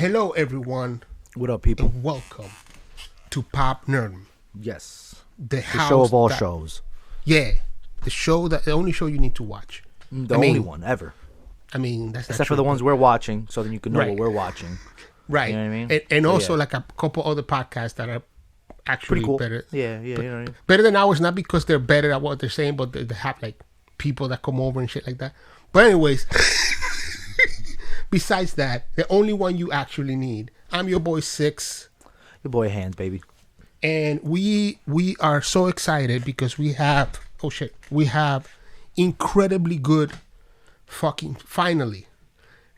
Hello, everyone. What up, people? And welcome to PopNerdom. Yes. The show of all shows. Yeah. The only show you need to watch. The only one ever. I mean, that's except for the ones we're watching, so then you can know what we're watching. Right. You know what I mean? And also like a couple other podcasts that are actually pretty cool. better. Yeah, you know what I mean? Better than ours, not because they're better at what they're saying, but they have like people that come over and shit like that. But anyways, besides that, the only one you actually need. I'm your boy Six. Your boy Hanz, baby. And we are so excited because we have incredibly good finally.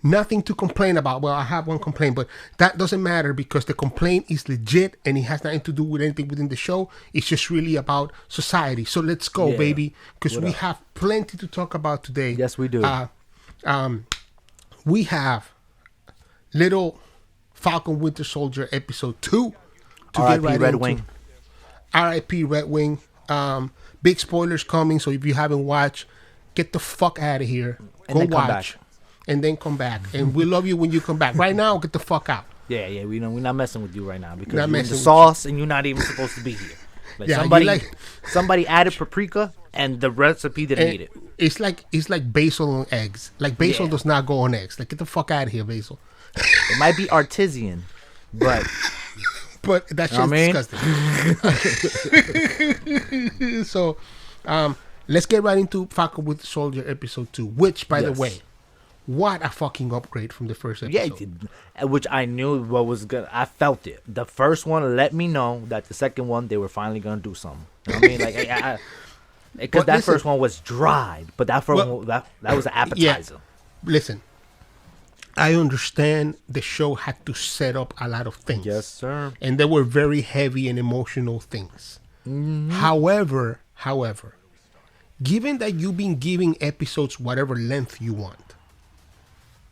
Nothing to complain about. Well, I have one complaint, but that doesn't matter because the complaint is legit and it has nothing to do with anything within the show. It's just really about society. So let's go, baby, because we have plenty to talk about today. Yes, we do. We have little Falcon Wintersoldier episode 2 to R.I.P. get right Red into. Wing. R.I.P. Red Wing. Big spoilers coming, so if you haven't watched, get the fuck out of here. And Go then come watch. back. And then come back. And we love you when you come back. Right now, get the fuck out. Yeah, we're not messing with you right now because Not you're in messing the with sauce and you're not even supposed to be here. Like Yeah, somebody added paprika and the recipe didn't need it. It's like basil on eggs. Like basil does not go on eggs. Like get the fuck out of here, basil. It might be artisan, but that shit's disgusting. So, let's get right into Falcon with Soldier episode 2. Which, by the way, what a fucking upgrade from the first episode. Yeah, which I knew what was good. I felt it. The first one let me know that the second one they were finally gonna do something. You know what I mean, like, because that first one was dried, but that first one that was an appetizer. Yeah. Listen, I understand the show had to set up a lot of things. Yes, sir. And they were very heavy and emotional things. Mm-hmm. However, given that you've been giving episodes whatever length you want,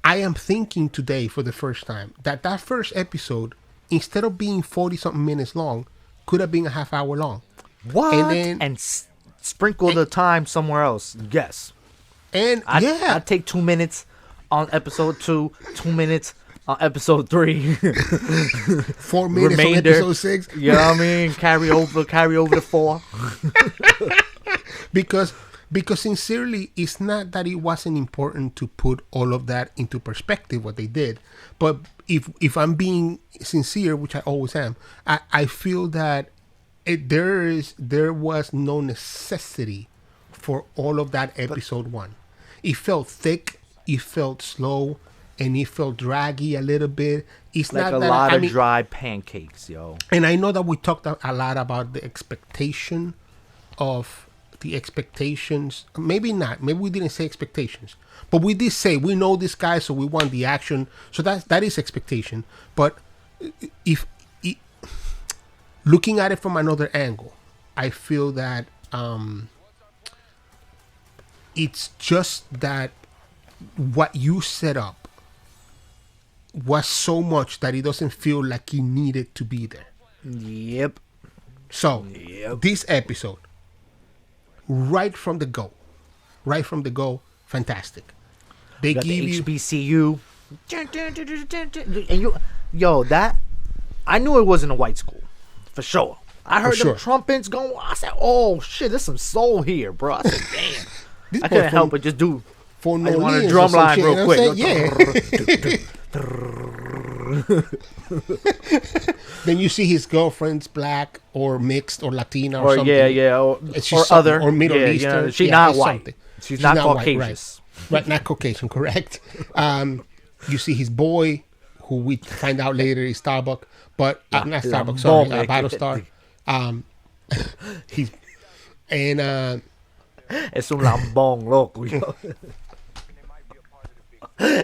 I am thinking today for the first time that first episode, instead of being 40-something minutes long, could have been a half hour long. What? And sprinkle the time somewhere else. Yes. And I'd take 2 minutes on episode 2, 2 minutes on episode 3. 4 minutes Remainder, on episode 6. You know what I mean? Carry over to 4. Because sincerely, it's not that it wasn't important to put all of that into perspective, what they did. But if I'm being sincere, which I always am, I feel that there was no necessity for all of that episode 1. It felt thick, it felt slow, and it felt draggy a little bit. It's like not a that lot of dry pancakes, yo. And I know that we talked a lot about the expectations. Maybe not. Maybe we didn't say expectations, but we did say we know this guy, so we want the action. So that is expectation. But if looking at it from another angle, I feel that it's just that what you set up was so much that it doesn't feel like it needed to be there. Yep. So this episode, right from the go, fantastic. They give you HBCU, and that I knew it wasn't a white school for sure. I heard the trumpets going. I said, "Oh shit, there's some soul here, bro." I said, "Damn." I couldn't help but just do. For I want a drum line shit, real quick. Yeah. Then you see his girlfriend's black or mixed or Latina or something. or other or Middle Eastern. Yeah, she's not white. Something. She's not Caucasian. Right, not Caucasian, correct. You see his boy, who we find out later is Starbuck, but not Starbuck, sorry, Battlestar. He's and es un lambón loco, yo.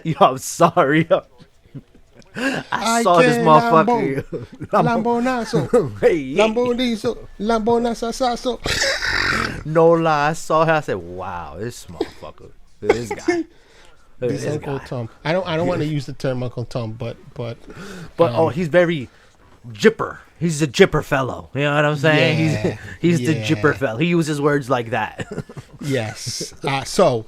Yo, I'm sorry, yo. I saw this motherfucker. Lambonazo. Lambonizo. Lambonasasazo. No lie, I saw her. I said, "Wow, this motherfucker, this guy, this Uncle Tom." I don't want to use the term Uncle Tom, but he's very jipper. He's a jipper fellow. You know what I'm saying? Yeah, he's the jipper fellow. He uses words like that. Yes. So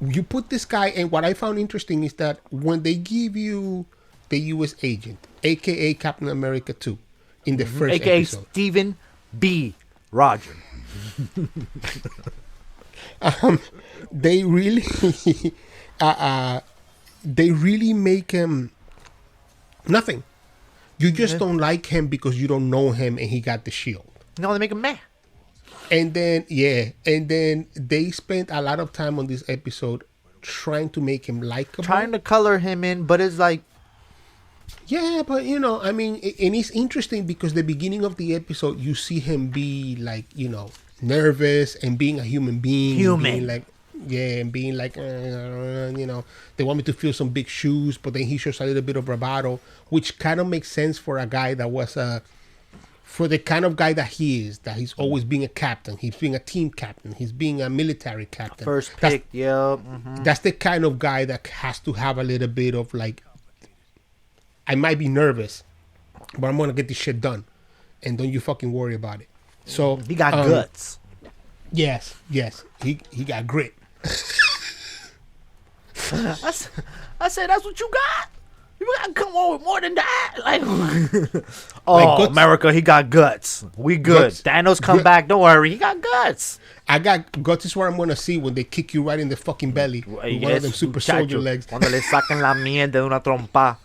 you put this guy, and what I found interesting is that when they give you the U.S. agent, a.k.a. Captain America 2, in the first AKA episode. Stephen B. Roger. They really, they really make him nothing. You just don't like him because you don't know him and he got the shield. No, they make him mad. And then, they spent a lot of time on this episode trying to make him likable. Trying to color him in, but it's like... Yeah, but, I mean, and it's interesting because the beginning of the episode, you see him be like, nervous and being a human being. Being like, and being like, they want me to fill some big shoes, but then he shows a little bit of bravado, which kind of makes sense for a guy that was for the kind of guy that he is, that he's always being a captain. He's being a team captain. He's being a military captain. First pick, That's the kind of guy that has to have a little bit of like, I might be nervous, but I'm going to get this shit done. And don't you fucking worry about it. So he got guts. Yes. He got grit. I said, that's what you got? You gotta come on with more than that. America, he got guts. We good. Guts. Thanos come back. Don't worry. He got guts. I got guts is what I'm gonna see when they kick you right in the fucking belly with one of them super soldier legs. Cuando le sacan la mierda de una trompa.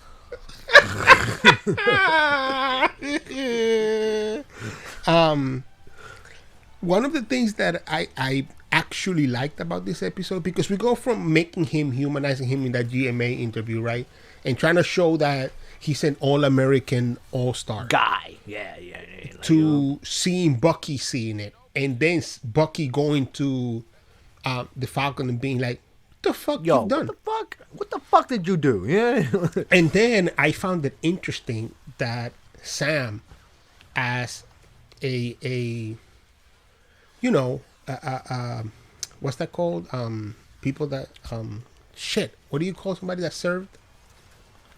One of the things that I actually liked about this episode, because we go from making him, humanizing him in that GMA interview, right? And trying to show that he's an all-American all-star guy. Yeah. To seeing Bucky seeing it. And then Bucky going to the Falcon and being like, what the fuck you done? What the fuck did you do? Yeah. And then I found it interesting that Sam, as a what's that called? People that what do you call somebody that served?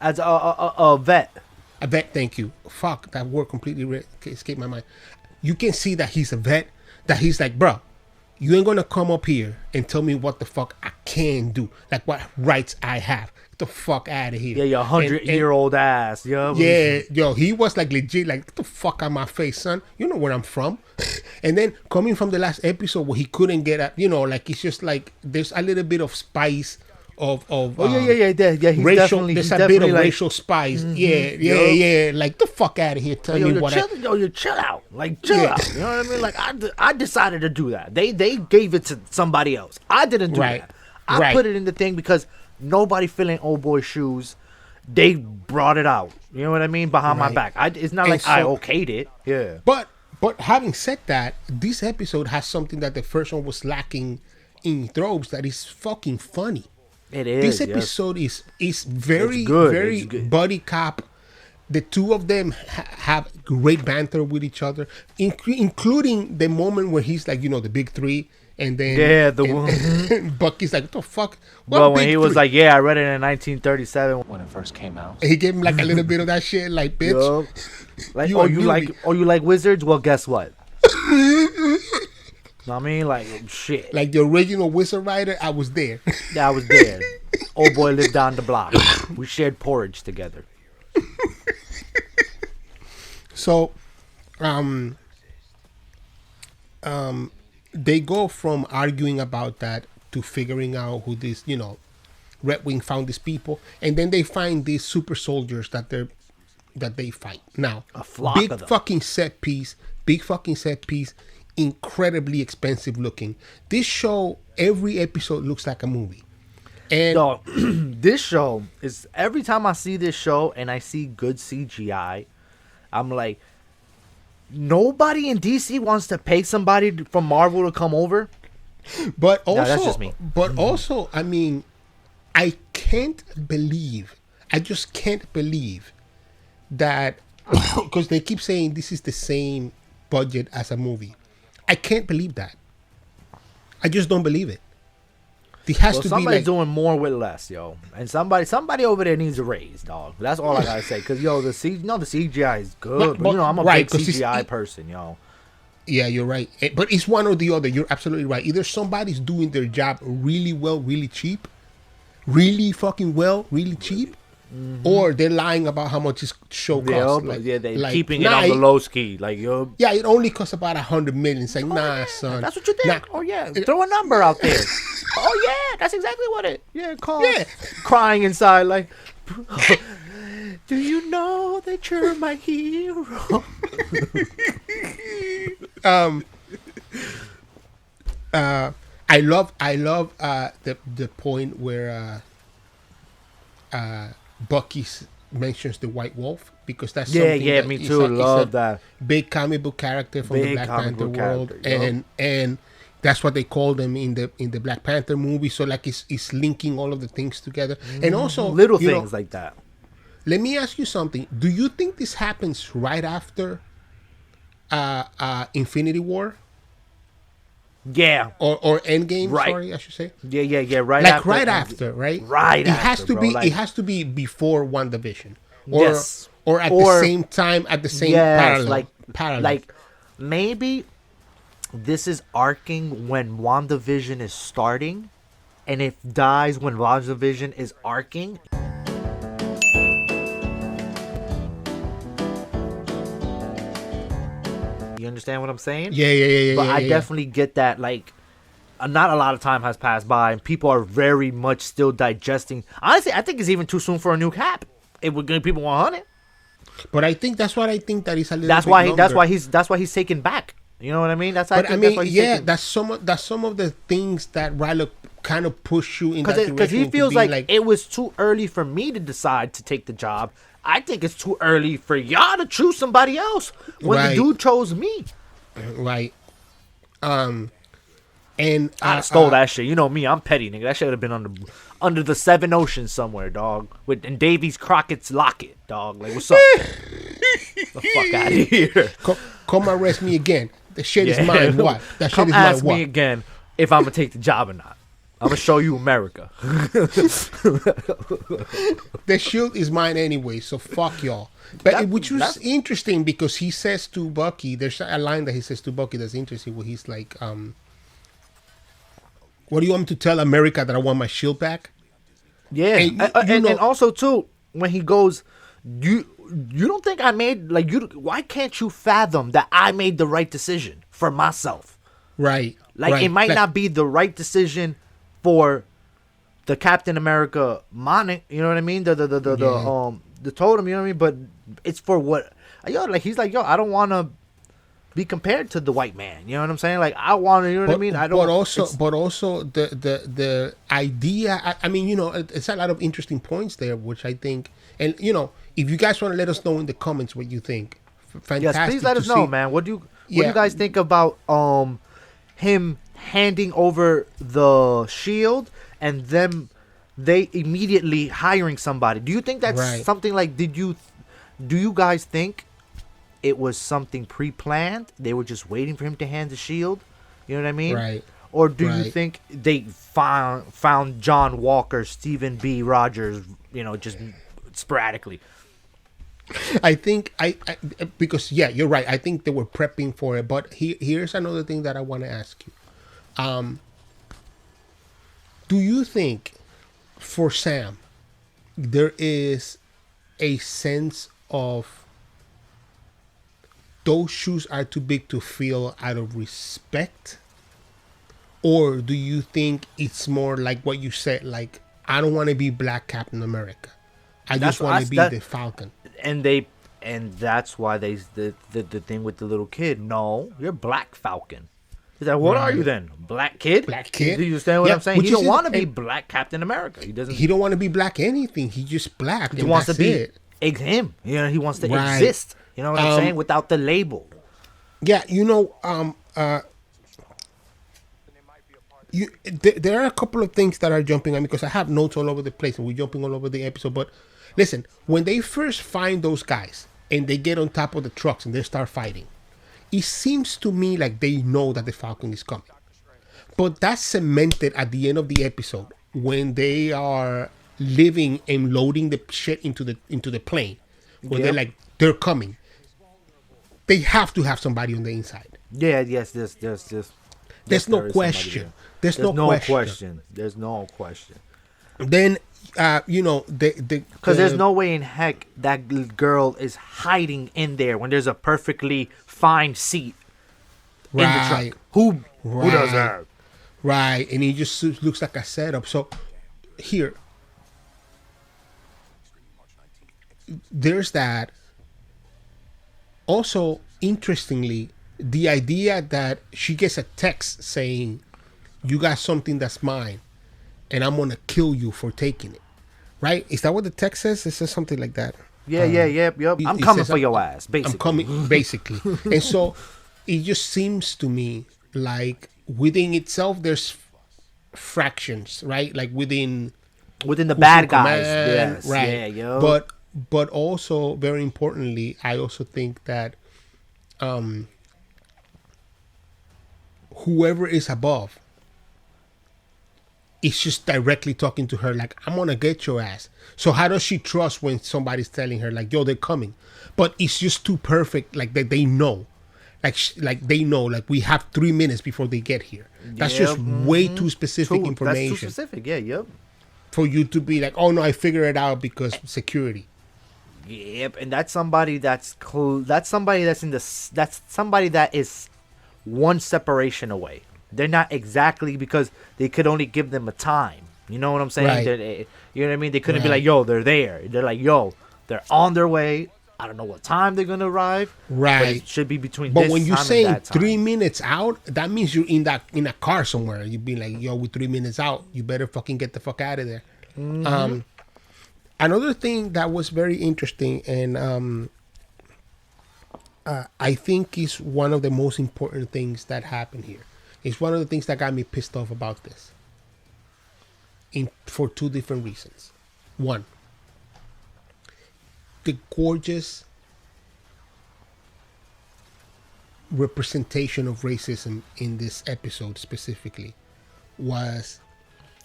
As a vet. A vet, thank you. Fuck, that word completely escaped my mind. You can see that he's a vet, that he's like, bro, you ain't gonna come up here and tell me what the fuck I can do, like what rights I have. Get the fuck out of here. Yeah, your 100-year-old ass. Yeah, he was like legit, like, get the fuck out of my face, son. You know where I'm from. And then coming from the last episode where he couldn't get at, like it's just like there's a little bit of spice of he's racial. There's a bit of like, racial spice. Mm-hmm. Yeah. Like the fuck out of here. Tell me what. You chill out. Like chill out. You know what I mean? Like I decided to do that. They gave it to somebody else. I didn't do that. I put it in the thing because nobody filling old boy shoes. They brought it out. You know what I mean? Behind my back. It's not like I okayed it. Yeah. But having said that, this episode has something that the first one was lacking in tropes, that is fucking funny. It is. This episode is very very buddy cop. The two of them have great banter with each other, including the moment where he's like, the big three, and then Bucky's like, what the fuck? Well, when he was like, I read it in 1937 when it first came out. And he gave him like a little bit of that shit, like, bitch. Yo. Like, you like wizards? Well, guess what? I mean, like, shit. Like the original Wizard Rider, I was there. Yeah, I was there. Old boy lived down the block. We shared porridge together. So, they go from arguing about that to figuring out who this, Red Wing found these people, and then they find these super soldiers that they fight. Now, a flock big of them. fucking set piece, incredibly expensive looking. This show, every episode looks like a movie. And this show is, every time I see this show and I see good CGI, I'm like, nobody in DC wants to pay somebody from Marvel to come over. But also, that's just me. But also, I mean, I just can't believe that, because they keep saying this is the same budget as a movie. I can't believe that. I just don't believe it. It has to be like, somebody's doing more with less, yo. And somebody over there needs a raise, dog. That's all I gotta say. Cause the CGI is good. But I'm a big CGI person, yo. Yeah, you're right. But it's one or the other. You're absolutely right. Either somebody's doing their job really well, really cheap, really fucking well, really cheap, or they're lying about how much this show costs. They're keeping it on the low ski. Like, yo, yeah, it only costs about $100 million. It's like, son, that's what you think. Oh yeah, throw a number out there. Oh yeah, that's exactly what it. Yeah, crying inside like. Do you know that you're my hero? I love the point where Bucky mentions the White Wolf, because that's something that me too. Love that big comic book character from the Black Panther world, and that's what they call them in the Black Panther movie. So like it's linking all of the things together, and also little things like that. Let me ask you something. Do you think this happens right after Infinity War? Yeah. Or Endgame, right. Sorry, I should say. Yeah. Right like after. Right after, right? Right it has after, to be. Like, it has to be before WandaVision. Or at the same time, at the same parallel. Like maybe this is arcing when WandaVision is starting, and it dies when WandaVision is arcing. You understand what I'm saying? Yeah. But I definitely get that. Like, not a lot of time has passed by, and people are very much still digesting. Honestly, I think it's even too soon for a new Cap. It would give people 100. But I think that's what I think that is a little. That's why he's taken back. You know what I mean? That's some of the things that Riley kind of push you in that direction. Because he feels like it was too early for me to decide to take the job. I think it's too early for y'all to choose somebody else when the dude chose me. Right. And I stole that shit. You know me, I'm petty, nigga. That shit would have been under the 7 oceans somewhere, dog. And Davies Crockett's locket, dog. Like, what's up? The fuck out of here. Come arrest me again. The shit is mine. What? That shit Come is ask mine. me again if I'm gonna take the job or not. I'm gonna show you America. The shield is mine anyway, so fuck y'all. But which was interesting because he says to Bucky, there's a line that he says to Bucky that's interesting where he's like, what do you want me to tell America, that I want my shield back? Yeah, and also too, when he goes, you don't think I made, like, why can't you fathom that I made the right decision for myself? Right. Like, it might not be the right decision for the Captain America monarch, you know what I mean? The totem, you know what I mean? But it's for what, he's like, I don't want to be compared to the white man. You know what I'm saying? Like, I want to, you know what I mean? But also the idea, I mean, it's a lot of interesting points there, which I think, and if you guys want to let us know in the comments what you think, fantastic. Yes, please let us know, man. What do you guys think about him handing over the shield and they immediately hiring somebody? Do you think that's something like, do you guys think it was something pre-planned? They were just waiting for him to hand the shield? You know what I mean? Right. Or do you think they found John Walker, Stephen B. Rogers, just sporadically? I think because you're right. I think they were prepping for it. But here's another thing that I want to ask you. Do you think for Sam there is a sense of those shoes are too big to fill out of respect? Or do you think it's more like what you said, like, I don't want to be Black Captain America. I just want to be the Falcon. And that's why the thing with the little kid. No, you're Black Falcon. He's like, what are you then? Black kid? Black kid. Do you understand what I'm saying? He don't want to be Black Captain America. He don't want to be black anything. He's just black. He wants to be him. He wants to exist. You know what I'm saying? Without the label. Yeah, there are a couple of things that are jumping on me because I have notes all over the place and we're jumping all over the episode. But listen, when they first find those guys and they get on top of the trucks and they start fighting, it seems to me like they know that the Falcon is coming. But that's cemented at the end of the episode when they are living and loading the shit into the plane. When they're coming. They have to have somebody on the inside. Yeah, yes, there's no question. There's no question. There's no question. Then Because there's no way in heck that girl is hiding in there when there's a perfectly fine seat in the truck. Who does that? Right, and it just looks like a setup. So here, there's that. Also, interestingly, the idea that she gets a text saying, "You got something that's mine, and I'm gonna kill you for taking it." Right? Is that what the text says? It says something like that. Yep. I'm coming for your ass, basically. I'm coming, basically. And so it just seems to me like within itself, there's fractions, right? Like within the bad guys, command, yes, right? Yeah, yo. But also, very importantly, I also think that whoever is above is just directly talking to her like, I'm gonna get your ass. So how does she trust when somebody's telling her like, yo, they're coming? But it's just too perfect, like that they know. Like they know, like we have 3 minutes before they get here. That's just way too specific information. That's too specific, yep. For you to be like, oh no, I figured it out because security. Yep, and that's somebody that's somebody that is one separation away. They're not exactly, because they could only give them a time. You know what I'm saying? Right. You know what I mean? They couldn't be like, yo, they're there. They're like, yo, they're on their way. I don't know what time they're gonna arrive. Right. But it should be between. But this when you're time saying and that time. 3 minutes out, that means you're in a car somewhere. You'd be like, yo, we're 3 minutes out. You better fucking get the fuck out of there. Mm-hmm. Another thing that was very interesting, and I think is one of the most important things that happened here. It's one of the things that got me pissed off about this. For two different reasons. One, the gorgeous representation of racism in this episode specifically was,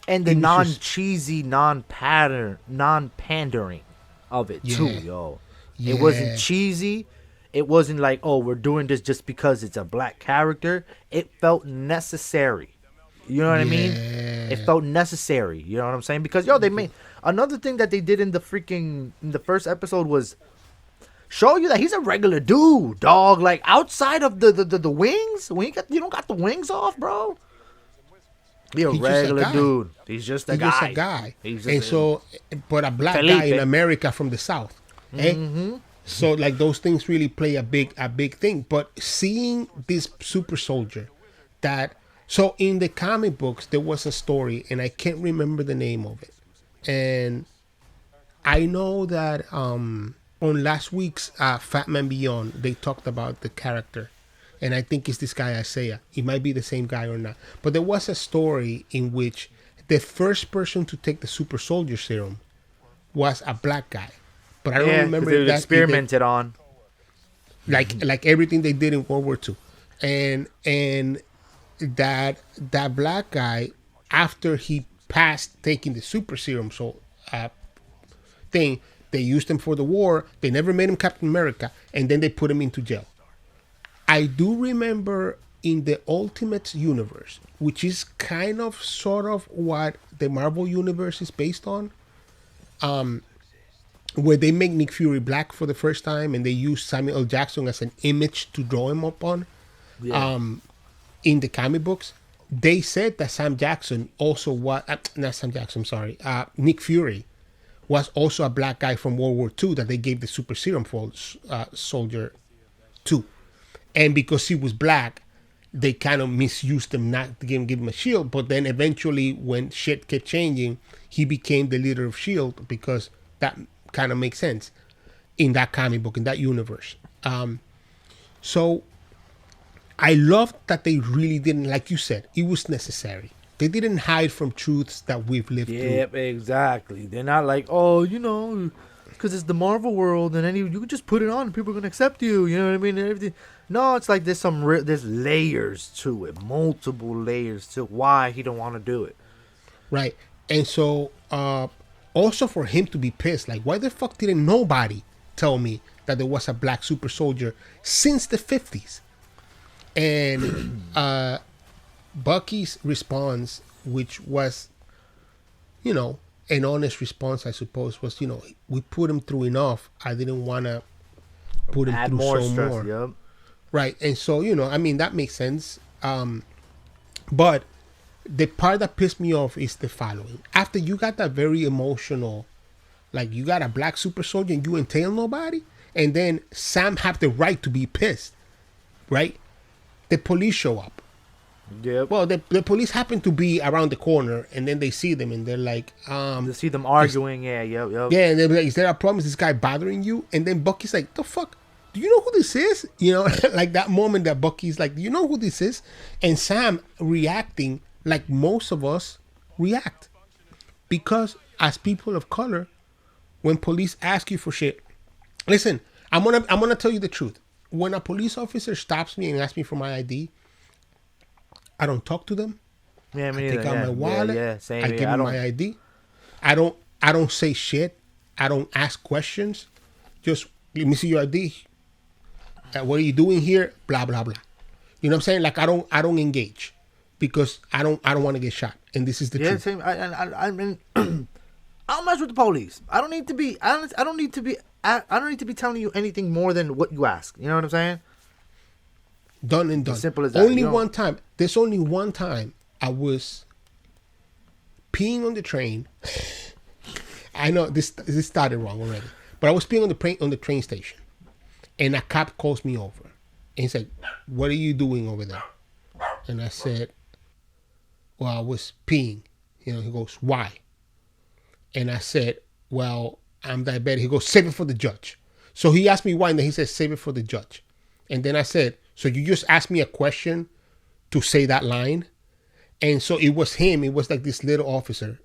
and the non-cheesy, non-pandering of it too, yo. It wasn't cheesy. It wasn't like, oh, we're doing this just because it's a black character. It felt necessary. You know what I mean? It felt necessary. You know what I'm saying? Because, yo, they made another thing that they did in the first episode was show you that he's a regular dude, dog. Like, outside of the wings, when you don't got the wings off, bro. He's a regular dude. He's just a guy. But a black guy in America from the South. Mm-hmm. So, like, those things really play a big thing. But seeing this super soldier so in the comic books, there was a story, and I can't remember the name of it. And I know that on last week's Fat Man Beyond, they talked about the character. And I think it's this guy, Isaiah. It might be the same guy or not. But there was a story in which the first person to take the super soldier serum was a black guy. But I don't remember if that experimented on. Like everything they did in World War II. And that black guy, after he passed taking the super serum thing, they used him for the war. They never made him Captain America. And then they put him into jail. I do remember in the Ultimate Universe, which is kind of sort of what the Marvel Universe is based on, where they make Nick Fury black for the first time and they use Samuel L. Jackson as an image to draw him up on. In the comic books, they said that Nick Fury was also a black guy from World War II that they gave the super serum for soldier to. And because he was black, they kind of misused him, not to give him a shield. But then eventually, when shit kept changing, he became the leader of S.H.I.E.L.D. because that kind of makes sense in that comic book, in that universe. So I loved that they really didn't, like you said, it was necessary. They didn't hide from truths that we've lived through. Yep, exactly. They're not like, oh, you know, because it's the Marvel world, and then you can just put it on, and people are gonna accept you. You know what I mean? And everything. No, it's like there's there's layers to it, multiple layers to why he don't want to do it. Right, and so also for him to be pissed, like, why the fuck didn't nobody tell me that there was a black super soldier since the 50s? And Bucky's response, which was, you know, an honest response, I suppose, was, we put him through enough. I didn't want to put him Add through more so stress, more. yep. Right. And so, that makes sense. But the part that pissed me off is the following. After you got that very emotional, like you got a black super soldier and you entail nobody, and then Sam have the right to be pissed, right? The police show up. Yep. Well, the police happen to be around the corner, and then they see them, and they're like, To see them arguing, yep. Yeah, and they're like, is there a problem? Is this guy bothering you? And then Bucky's like, the fuck? Do you know who this is? Like that moment that Bucky's like, do you know who this is? And Sam reacting like most of us react. Because as people of color, when police ask you for shit, listen, I'm gonna tell you the truth. When a police officer stops me and asks me for my ID, I don't talk to them. Yeah, me I neither. take out my wallet. Yeah, same I here. give them my ID. I don't say shit. I don't ask questions. Just let me see your ID. What are you doing here? Blah blah blah. You know what I'm saying? Like I don't engage because I don't want to get shot. And this is the truth. Same. I mean, I don't mess with the police. I don't need to be. I don't need to be. I don't need to be telling you anything more than what you ask. You know what I'm saying? Done and done. As simple as that. Only one time. There's only one time I was peeing on the train. I know this started wrong already, but I was peeing on the train station, and a cop calls me over, and he's like, "What are you doing over there?" And I said, "Well, I was peeing." He goes, "Why?" And I said, "Well, I'm diabetic." He goes, "Save it for the judge." So he asked me why, and then he said, "Save it for the judge." And then I said, "So you just asked me a question to say that line?" And so it was him. It was like this little officer.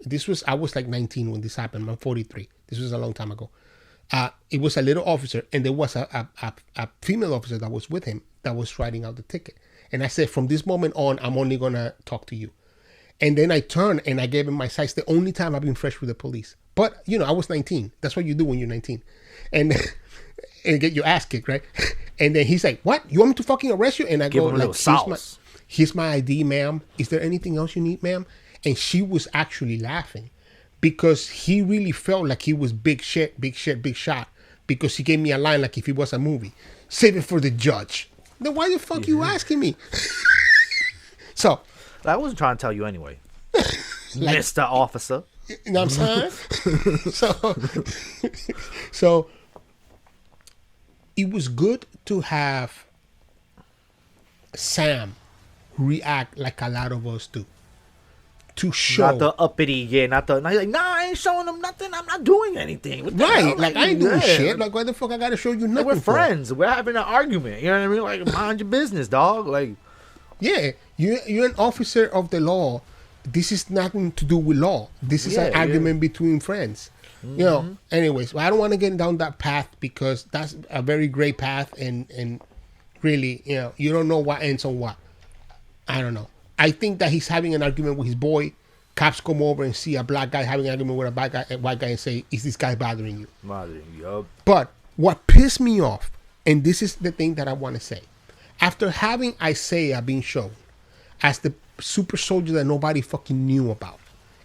I was like 19 when this happened. I'm 43. This was a long time ago. It was a little officer, and there was a female officer that was with him that was writing out the ticket. And I said, from this moment on, I'm only going to talk to you. And then I turned and I gave him my size. The only time I've been fresh with the police. But, I was 19. That's what you do when you're 19. And get your ass kicked, right? And then he's like, "What? You want me to fucking arrest you?" And I go, like, here's my ID, ma'am. Is there anything else you need, ma'am? And she was actually laughing because he really felt like he was big shit, big shot. Because he gave me a line like if it was a movie. "Save it for the judge." Then why the fuck you asking me? So. I wasn't trying to tell you anyway. Like, Mr. Officer. You know what I'm saying? So it was good to have Sam react like a lot of us do. To show. Not the uppity, not like, nah, I ain't showing them nothing. I'm not doing anything. Right, like I ain't doing shit. Like why the fuck I gotta show you nothing? We're friends. We're having an argument. You know what I mean? Like, mind your business, dog. Like, yeah, you're an officer of the law. This is nothing to do with law. This is an argument between friends. Mm-hmm. Anyways, I don't want to get down that path because that's a very gray path and really, you don't know what ends on what. I don't know. I think that he's having an argument with his boy. Cops come over and see a black guy having an argument with a white guy and say, "Is this guy bothering you?" Yup. But what pissed me off, and this is the thing that I want to say, after having Isaiah being shown as the super soldier that nobody fucking knew about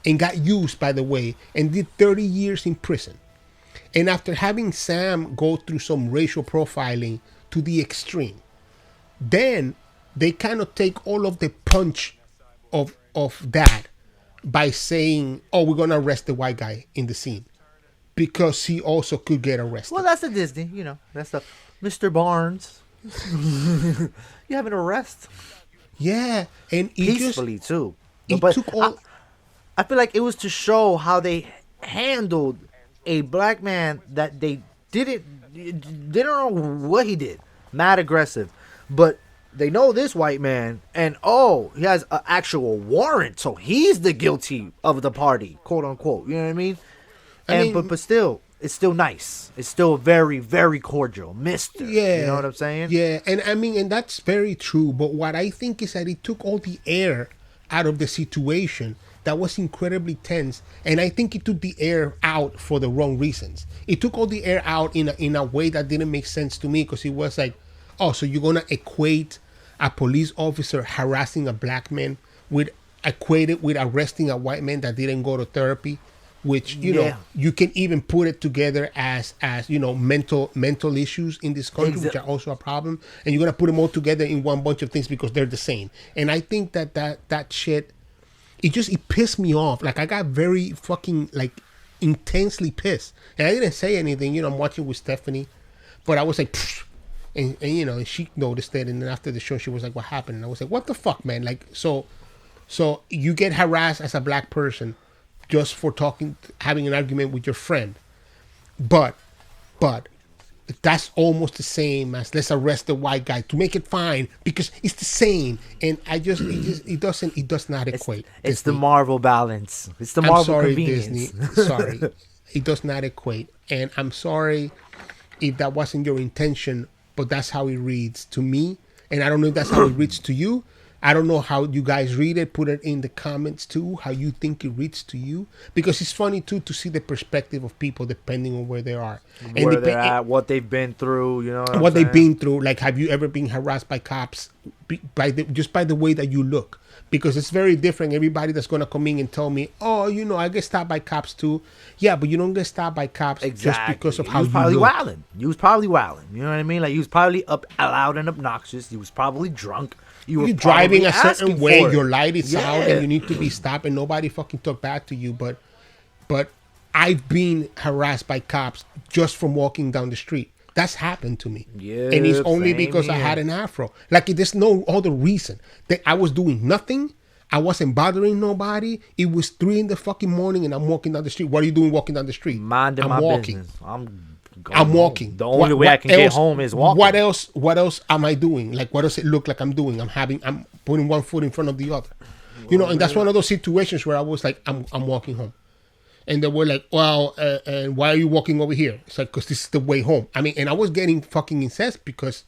and got used, by the way, and did 30 years in prison, and after having Sam go through some racial profiling to the extreme, then they kind of take all of the punch of that by saying, "Oh, we're gonna arrest the white guy in the scene because he also could get arrested." Well, that's the Disney, that's the Mr. Barnes. You have an arrest. Yeah, and peacefully too. But took all. I feel like it was to show how they handled a black man that they didn't know what he did. Mad aggressive, but they know this white man, and he has an actual warrant, so he's the guilty of the party, quote unquote. You know what I mean? But still, it's still nice. It's still very, very cordial, Mister. Yeah, you know what I'm saying? Yeah, and that's very true. But what I think is that it took all the air out of the situation that was incredibly tense, and I think it took the air out for the wrong reasons. It took all the air out in a way that didn't make sense to me because it was like, oh, so you're gonna equate a police officer harassing a black man with arresting a white man that didn't go to therapy which you can even put it together as mental issues in this country, which are also a problem, and you're gonna put them all together in one bunch of things because they're the same. And I think that shit, it pissed me off. Like, I got very fucking intensely pissed, and I didn't say anything. I'm watching with Stephanie, but I was like, pfft. And she noticed it, and then after the show she was like, what happened? And I was like, what the fuck, man? Like, so you get harassed as a black person just for having an argument with your friend, but that's almost the same as let's arrest the white guy to make it fine because it's the same. And it does not equate. It's the Marvel balance. It's the Marvel convenience. Disney. Sorry, it does not equate. And I'm sorry if that wasn't your intention, but that's how it reads to me. And I don't know if that's how it reads to you. I don't know how you guys read it. Put it in the comments too, how you think it reads to you. Because it's funny too to see the perspective of people depending on where they are. Where they're at, what they've been through, what they've been through. Like, have you ever been harassed by cops just by the way that you look? Because it's very different. Everybody that's going to come in and tell me, oh, I get stopped by cops too. Yeah, but you don't get stopped by cops just because of how you look. You was probably wilding. You know what I mean? Like, you was probably loud and obnoxious. You was probably drunk. You're driving a certain way. Your light is out and you need to be stopped, and nobody fucking talk back to you. But I've been harassed by cops just from walking down the street. That's happened to me. Yeah, and it's only because I had an afro. Like, there's no other reason. That I was doing nothing. I wasn't bothering nobody. It was 3 in the fucking morning and I'm walking down the street. What are you doing walking down the street? Minding my walking. Business. I'm walking. The only way I can get home is walking. What else am I doing? Like, what does it look like I'm doing? I'm putting one foot in front of the other. And that's one of those situations where I was like, I'm walking home. And they were like, well, and why are you walking over here? It's like, because this is the way home. I mean, and I was getting fucking incensed because,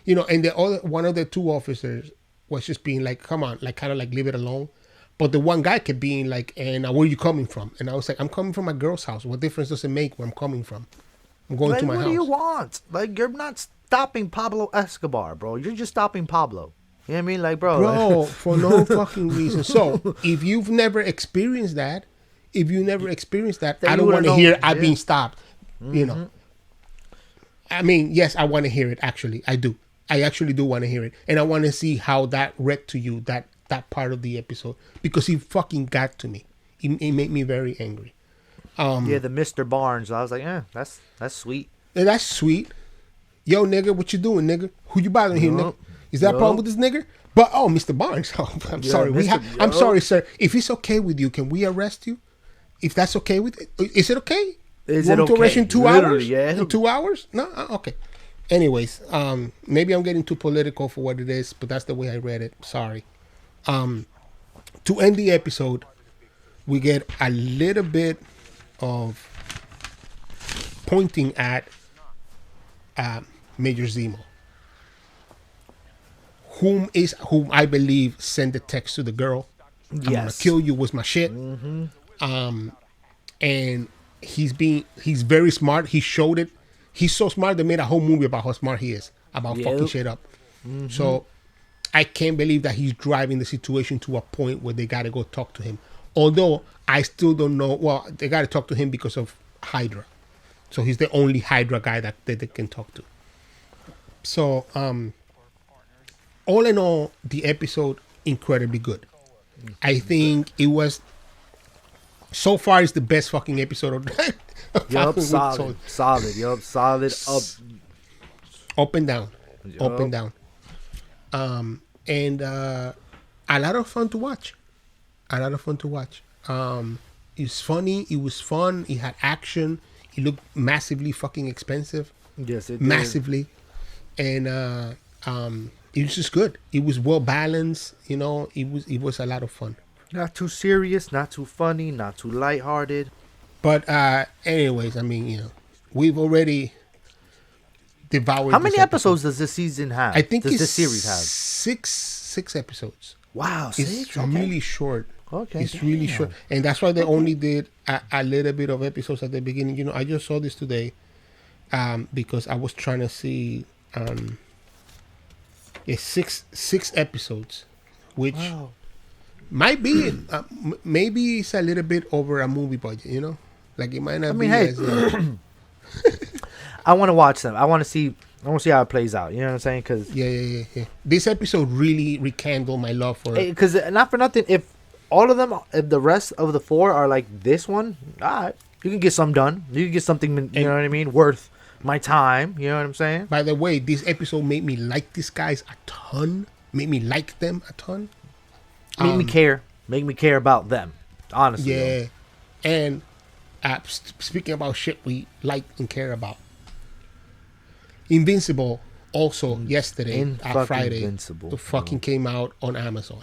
and one of the 2 officers was just being like, come on, like, kind of like, leave it alone. But the one guy kept being like, and where are you coming from? And I was like, I'm coming from my girl's house. What difference does it make where I'm coming from? I'm going to my house. What do you want? Like, you're not stopping Pablo Escobar, bro. You're just stopping Pablo. You know what I mean? Like, bro. For no fucking reason. So, if you've never experienced that, I don't want to hear I've been stopped. Mm-hmm. I mean, yes, I want to hear it, actually. I do. I actually do want to hear it. And I want to see how that read to you, that part of the episode. Because it fucking got to me. It made me very angry. The Mr. Barnes. I was like, that's sweet. Yeah, that's sweet. Yo, nigga, what you doing, nigga? Who you bothering here, nigga? Is that a problem with this nigga? But, Mr. Barnes. I'm sorry. I'm sorry, sir. If it's okay with you, can we arrest you? If that's okay with it, is it okay? Is it okay? To arrest you in 2 hours? Yeah. In 2 hours? No? Okay. Anyways, maybe I'm getting too political for what it is, but that's the way I read it. Sorry. To end the episode, we get a little bit of pointing at Major Zemo, whom I believe sent the text to the girl. I'm gonna kill you was my shit. Mm-hmm. And he's very smart. He showed it. He's so smart they made a whole movie about how smart he is about fucking shit up. Mm-hmm. So I can't believe that he's driving the situation to a point where they gotta go talk to him. Although I still don't know. Well, they gotta talk to him because of Hydra. So he's the only Hydra guy that they can talk to. So all in all, the episode incredibly good. I think it was. So far, it's the best fucking episode of Yup, solid. Yup, solid. Up and down. Yep. Up and down. And a lot of fun to watch. It's funny. It was fun. It had action. It looked massively fucking expensive. Yes, it did. Massively. And it was just good. It was well balanced. It was a lot of fun. Not too serious, not too funny, not too lighthearted. But anyways, I mean, we've already devoured. How many episodes does this season have? I think this series have? Six episodes. Wow, it's really short. Okay, it's really short, and that's why they only did a little bit of episodes at the beginning. I just saw this today, because I was trying to see, six episodes, which. Wow. Might be. Maybe it's a little bit over a movie budget, you know? Like, it might not be as... I want to watch them. I want to see how it plays out. You know what I'm saying? Cause yeah. This episode really rekindled my love for it. Because not for nothing, if all of them, if the rest of the 4 are like this one, all right, you can get some done. You can get something, you know what I mean, worth my time. You know what I'm saying? By the way, this episode made me like these guys a ton. Made me like them a ton. Make me care. Make me care about them. Honestly. Yeah. And speaking about shit we like and care about. Invincible also yesterday, Friday, Invincible, fucking came out on Amazon.